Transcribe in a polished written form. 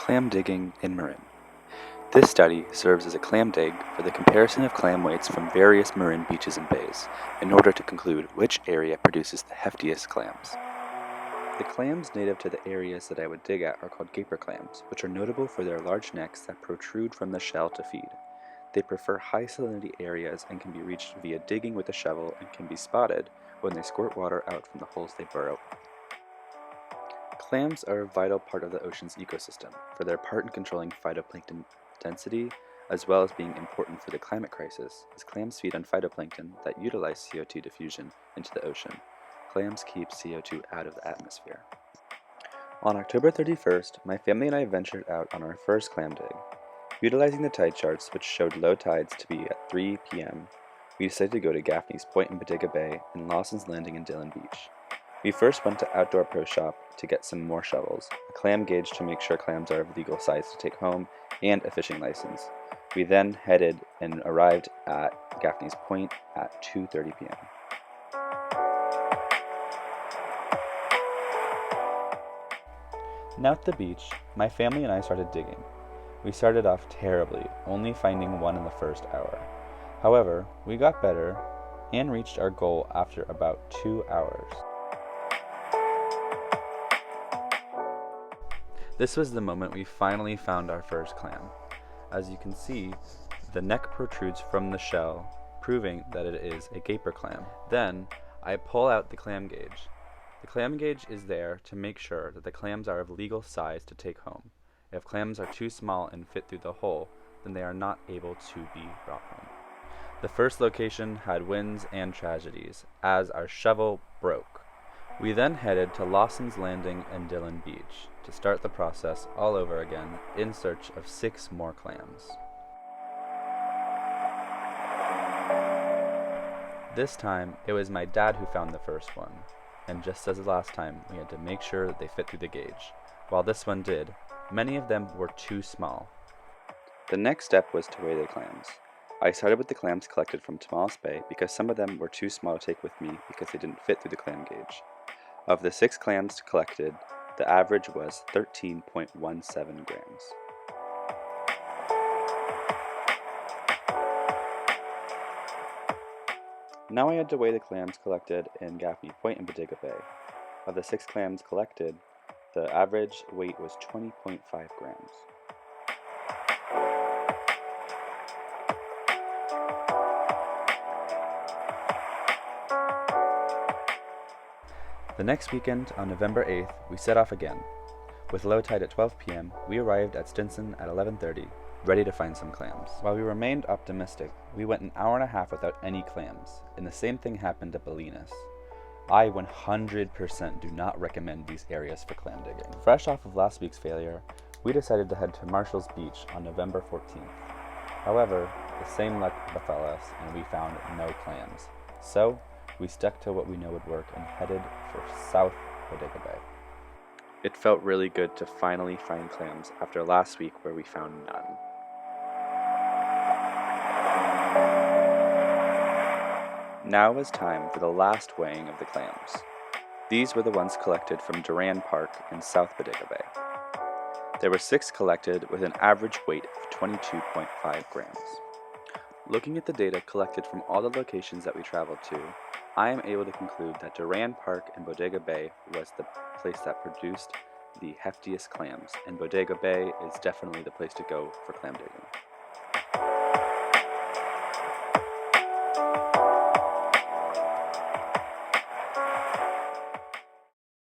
Clam digging in Marin. This study serves as a clam dig for the comparison of clam weights from various Marin beaches and bays, in order to conclude which area produces the heftiest clams. The clams native to the areas that I would dig at are called gaper clams, which are notable for their large necks that protrude from the shell to feed. They prefer high salinity areas and can be reached via digging with a shovel and can be spotted when they squirt water out from the holes they burrow. Clams are a vital part of the ocean's ecosystem for their part in controlling phytoplankton density, as well as being important for the climate crisis, as clams feed on phytoplankton that utilize CO2 diffusion into the ocean. Clams keep CO2 out of the atmosphere. On October 31st, my family and I ventured out on our first clam dig. Utilizing the tide charts, which showed low tides to be at 3 p.m., we decided to go to Gaffney's Point in Bodega Bay and Lawson's Landing in Dillon Beach. We first went to Outdoor Pro Shop to get some more shovels, a clam gauge to make sure clams are of legal size to take home, and a fishing license. We then headed and arrived at Gaffney's Point at 2:30 p.m. Now at the beach, my family and I started digging. We started off terribly, only finding one in the first hour. However, we got better and reached our goal after about 2 hours. This was the moment we finally found our first clam. As you can see, the neck protrudes from the shell, proving that it is a gaper clam. Then, I pull out the clam gauge. The clam gauge is there to make sure that the clams are of legal size to take home. If clams are too small and fit through the hole, then they are not able to be brought home. The first location had wins and tragedies, as our shovel broke. We then headed to Lawson's Landing and Dillon Beach to start the process all over again in search of 6 more clams. This time, it was my dad who found the first one, and just as the last time, we had to make sure that they fit through the gauge. While this one did, many of them were too small. The next step was to weigh the clams. I started with the clams collected from Tomales Bay because some of them were too small to take with me because they didn't fit through the clam gauge. Of the 6 clams collected, the average was 13.17 grams. Now I had to weigh the clams collected in Gaffney Point in Bodega Bay. Of the 6 clams collected, the average weight was 20.5 grams. The next weekend, on November 8th, we set off again. With low tide at 12 p.m., we arrived at Stinson at 11:30, ready to find some clams. While we remained optimistic, we went an hour and a half without any clams, and the same thing happened at Bolinas. I 100% do not recommend these areas for clam digging. Fresh off of last week's failure, we decided to head to Marshall's Beach on November 14th. However, the same luck befell us, and we found no clams. So, we stuck to what we know would work and headed for South Bodega Bay. It felt really good to finally find clams after last week where we found none. Now was time for the last weighing of the clams. These were the ones collected from Duran Park in South Bodega Bay. There were 6 collected with an average weight of 22.5 grams. Looking at the data collected from all the locations that we traveled to, I am able to conclude that Duran Park and Bodega Bay was the place that produced the heftiest clams, and Bodega Bay is definitely the place to go for clam digging.